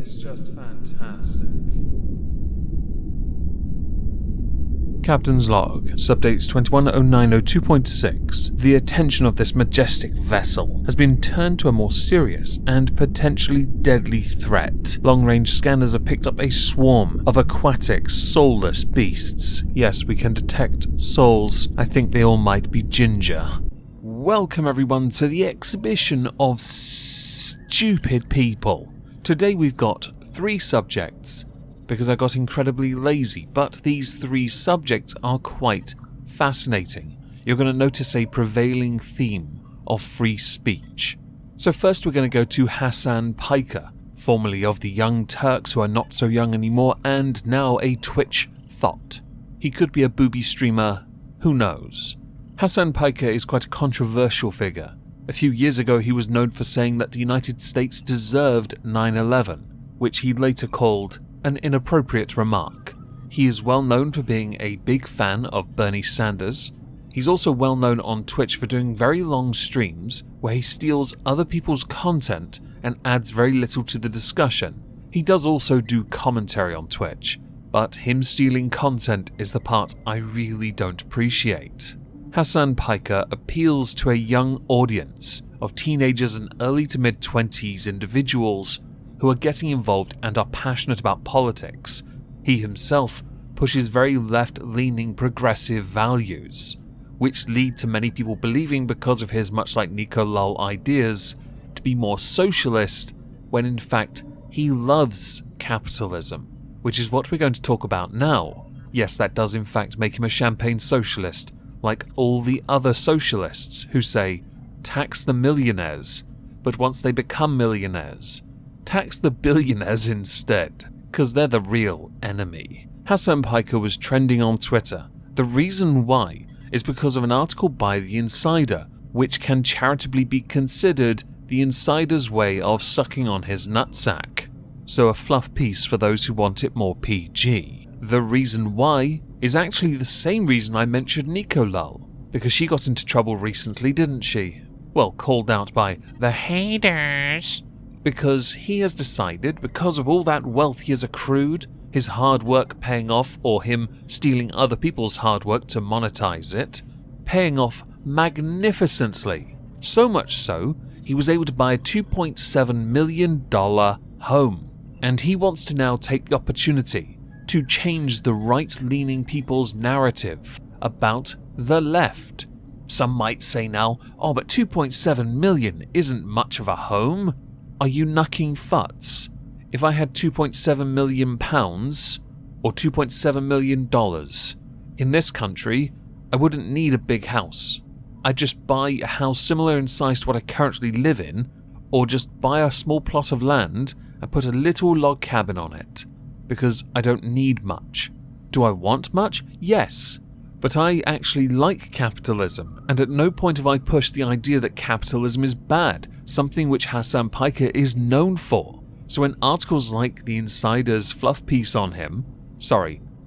is just fantastic. Captain's log, subdates 210902.6. The attention of this majestic vessel has been turned to a more serious and potentially deadly threat. Long-range scanners have picked up a swarm of aquatic, soulless beasts. Yes, we can detect souls. I think they all might be ginger. Welcome everyone to the exhibition of stupid people. Today we've got 3 subjects, because I got incredibly lazy, but these 3 subjects are quite fascinating. You're going to notice a prevailing theme of free speech. So first we're going to go to Hasan Piker, formerly of the Young Turks who are not so young anymore, and now a Twitch thought. He could be a booby streamer, who knows. Hasan Piker is quite a controversial figure. A few years ago he was known for saying that the United States deserved 9/11, which he later called an inappropriate remark. He is well known for being a big fan of Bernie Sanders. He's also well known on Twitch for doing very long streams where he steals other people's content and adds very little to the discussion. He does also do commentary on Twitch, but him stealing content is the part I really don't appreciate. Hasan Piker appeals to a young audience of teenagers and early to mid-20s individuals who are getting involved and are passionate about politics. He himself pushes very left-leaning progressive values, which lead to many people believing, because of his much like Nico Lol ideas, to be more socialist, when in fact he loves capitalism, which is what we're going to talk about now. Yes, that does in fact make him a champagne socialist, like all the other socialists who say, tax the millionaires, but once they become millionaires, tax the billionaires instead, because they're the real enemy. Hasan Piker was trending on Twitter. The reason why is because of an article by The Insider, which can charitably be considered The Insider's way of sucking on his nutsack. So a fluff piece for those who want it more PG. The reason why is actually the same reason I mentioned Nico Lol, because she got into trouble recently, didn't she? Well, called out by the haters. Because he has decided, because of all that wealth he has accrued, his hard work paying off, or him stealing other people's hard work to monetize it, paying off magnificently. So much so, he was able to buy a $2.7 million home. And he wants to now take the opportunity to change the right-leaning people's narrative about the left. Some might say now, oh, but 2.7 million isn't much of a home. Are you knucking futs? If I had £2.7 million or $2.7 million in this country, I wouldn't need a big house. I'd just buy a house similar in size to what I currently live in, or just buy a small plot of land and put a little log cabin on it, because I don't need much. Do I want much? Yes. But I actually like capitalism, and at no point have I pushed the idea that capitalism is bad, something which Hasan Piker is known for. So when articles like The Insider's fluff piece on him,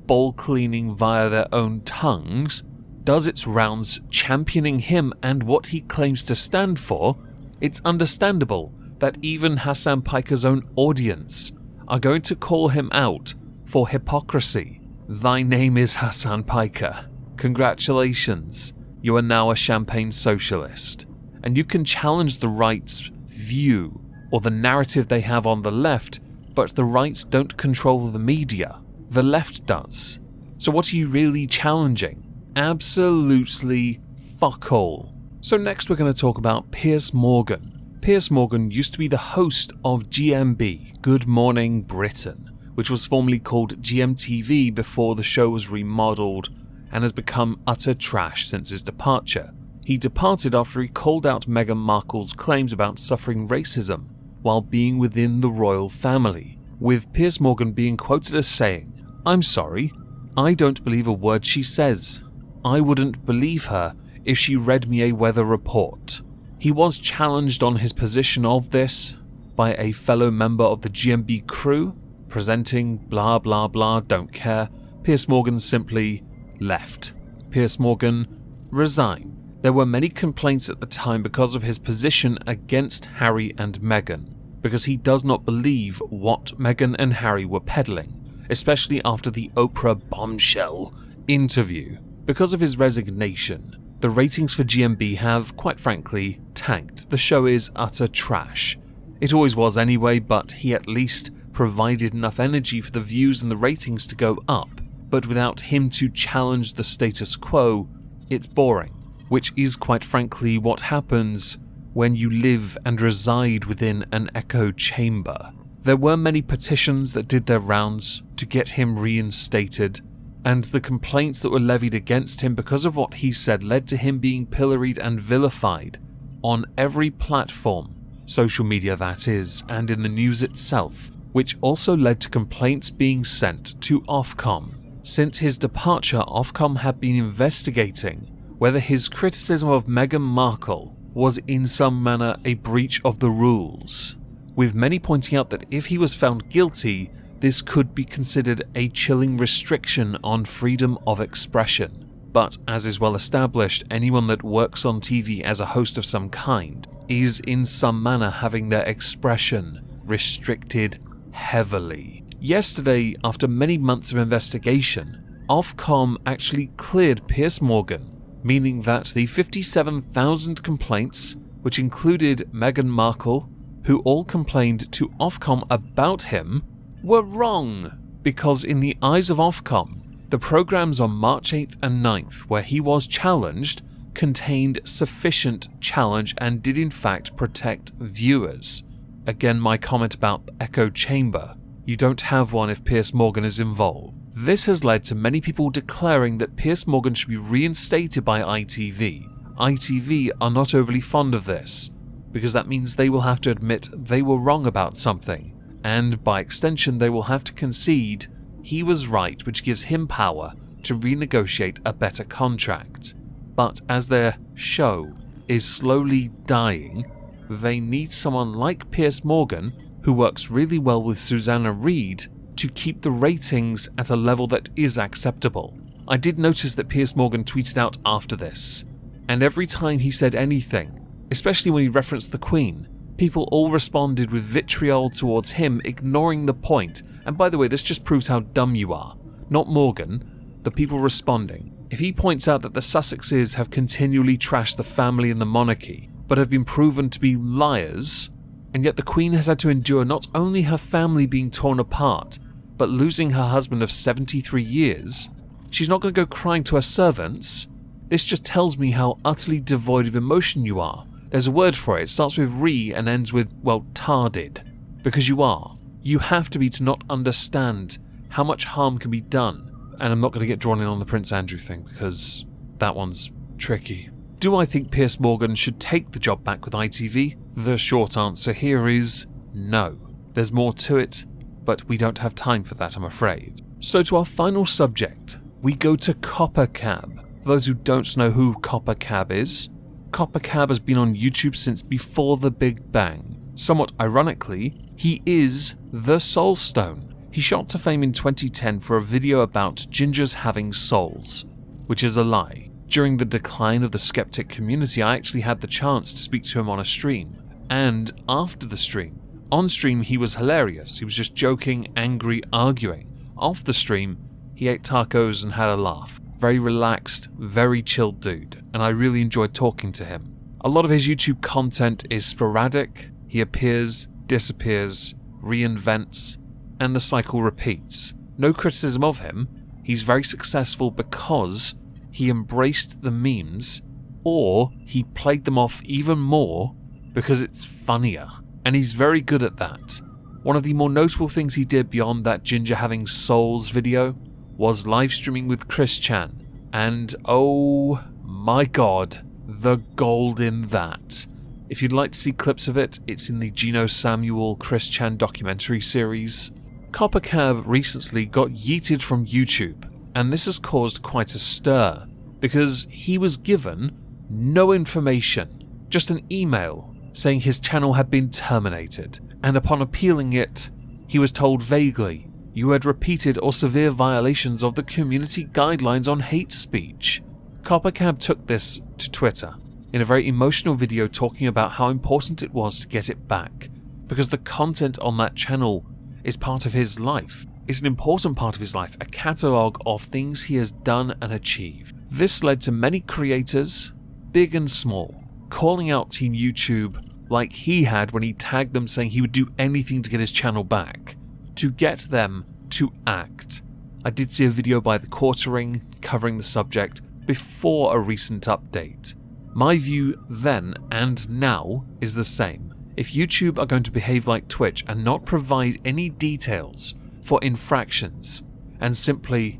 ball cleaning via their own tongues, does its rounds championing him and what he claims to stand for, it's understandable that even Hasan Piker's own audience are going to call him out for hypocrisy. Thy name is Hasan Piker. Congratulations, you are now a champagne socialist, and you can challenge the right's view or the narrative they have on the left, but the right don't control the media, the left does. So what are you really challenging? Absolutely fuck all. So next we're going to talk about Piers Morgan. Piers Morgan used to be the host of GMB, Good Morning Britain, which was formerly called GMTV before the show was remodeled and has become utter trash since his departure. He departed after he called out Meghan Markle's claims about suffering racism while being within the royal family, with Piers Morgan being quoted as saying, "I'm sorry, I don't believe a word she says. I wouldn't believe her if she read me a weather report." He was challenged on his position of this by a fellow member of the GMB crew, presenting blah blah blah, don't care. Piers Morgan simply left. Piers Morgan resigned. There were many complaints at the time because of his position against Harry and Meghan. because he does not believe what Meghan and Harry were peddling, especially after the Oprah bombshell interview. Because of his resignation, the ratings for GMB have, quite frankly, tanked. The show is utter trash. It always was anyway, but he at least provided enough energy for the views and the ratings to go up. But without him to challenge the status quo, it's boring, which is quite frankly what happens when you live and reside within an echo chamber. There were many petitions that did their rounds to get him reinstated, and the complaints that were levied against him because of what he said led to him being pilloried and vilified on every platform, social media that is, and in the news itself, which also led to complaints being sent to Ofcom. Since his departure, Ofcom had been investigating whether his criticism of Meghan Markle was in some manner a breach of the rules, with many pointing out that if he was found guilty, this could be considered a chilling restriction on freedom of expression. But as is well established, anyone that works on TV as a host of some kind is in some manner having their expression restricted heavily. Yesterday, after many months of investigation, Ofcom actually cleared Piers Morgan, meaning that the 57,000 complaints, which included Meghan Markle, who all complained to Ofcom about him, were wrong, because in the eyes of Ofcom, the programs on March 8th and 9th where he was challenged contained sufficient challenge and did in fact protect viewers. Again, my comment about the echo chamber. You don't have one if Piers Morgan is involved. This has led to many people declaring that Piers Morgan should be reinstated by ITV. ITV are not overly fond of this, because that means they will have to admit they were wrong about something, and by extension they will have to concede he was right, which gives him power to renegotiate a better contract. But as their show is slowly dying, they need someone like Piers Morgan, who works really well with Susanna Reid, to keep the ratings at a level that is acceptable. I did notice that Piers Morgan tweeted out after this, and every time he said anything, especially when he referenced the Queen, people all responded with vitriol towards him, ignoring the point. And by the way, this just proves how dumb you are. Not Morgan, the people responding. If he points out that the Sussexes have continually trashed the family and the monarchy, but have been proven to be liars, and yet the Queen has had to endure not only her family being torn apart, but losing her husband of 73 years, she's not going to go crying to her servants. This just tells me how utterly devoid of emotion you are. There's a word for it. It starts with re and ends with, well, tarded. Because you are. You have to be to not understand how much harm can be done. And I'm not going to get drawn in on the Prince Andrew thing, because that one's tricky. Do I think Piers Morgan should take the job back with ITV? The short answer here is no. There's more to it, but we don't have time for that, I'm afraid. So to our final subject, we go to Copper Cab. For those who don't know who Copper Cab is, Copper Cab has been on YouTube since before the Big Bang. Somewhat ironically, he is the Soul Stone. He shot to fame in 2010 for a video about gingers having souls, which is a lie. During the decline of the skeptic community, I actually had the chance to speak to him on a stream, and after the stream. On stream, he was hilarious. He was just joking, angry, arguing. Off the stream, he ate tacos and had a laugh. Very relaxed, very chilled dude, and I really enjoyed talking to him. A lot of his YouTube content is sporadic. He appears, disappears, reinvents, and the cycle repeats. No criticism of him. He's very successful because he embraced the memes, or he played them off even more because it's funnier, and he's very good at that. One of the more notable things he did beyond that ginger having souls video was live streaming with Chris Chan, and oh my god, the gold in that. If you'd like to see clips of it, it's in the Gino Samuel Chris Chan documentary series. Copper Cab recently got yeeted from YouTube, and this has caused quite a stir, because he was given no information, just an email saying his channel had been terminated, and upon appealing it, he was told vaguely, "You had repeated or severe violations of the community guidelines on hate speech." Copper Cab took this to Twitter in a very emotional video talking about how important it was to get it back, because the content on that channel is part of his life. It's an important part of his life, a catalogue of things he has done and achieved. This led to many creators, big and small, calling out Team YouTube like he had when he tagged them saying he would do anything to get his channel back, to get them to act. I did see a video by The Quartering covering the subject before a recent update. My view then and now is the same. If YouTube are going to behave like Twitch and not provide any details for infractions and simply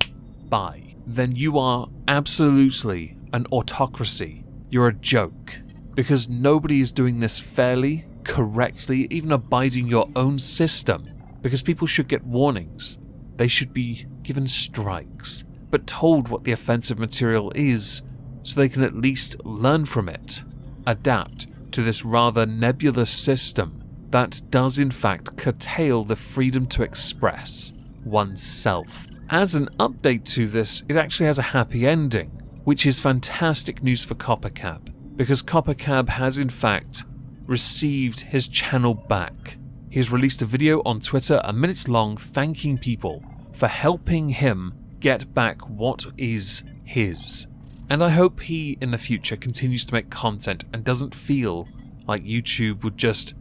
buy, then you are absolutely an autocracy. You're a joke. Because nobody is doing this fairly, correctly, even abiding your own system. Because people should get warnings. They should be given strikes, but told what the offensive material is so they can at least learn from it, adapt to this rather nebulous system that does in fact curtail the freedom to express oneself. As an update to this, it actually has a happy ending, which is fantastic news for Coppercab, because Coppercab has in fact received his channel back. He has released a video on Twitter, a minute long, thanking people for helping him get back what is his. And I hope he, in the future, continues to make content and doesn't feel like YouTube would just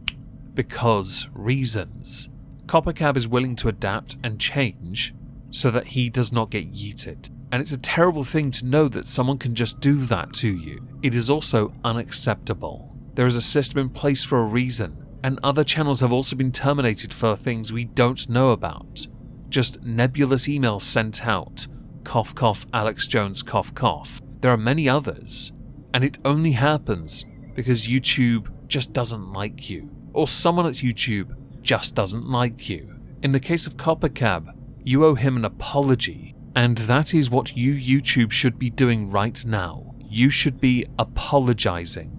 because reasons. Coppercab is willing to adapt and change so that he does not get yeeted. And it's a terrible thing to know that someone can just do that to you. It is also unacceptable. There is a system in place for a reason, and other channels have also been terminated for things we don't know about. Just nebulous emails sent out. Cough cough Alex Jones cough cough. There are many others, and it only happens because YouTube just doesn't like you, or someone at YouTube just doesn't like you. In the case of Coppercab, you owe him an apology, and that is what you YouTube should be doing right now. You should be apologizing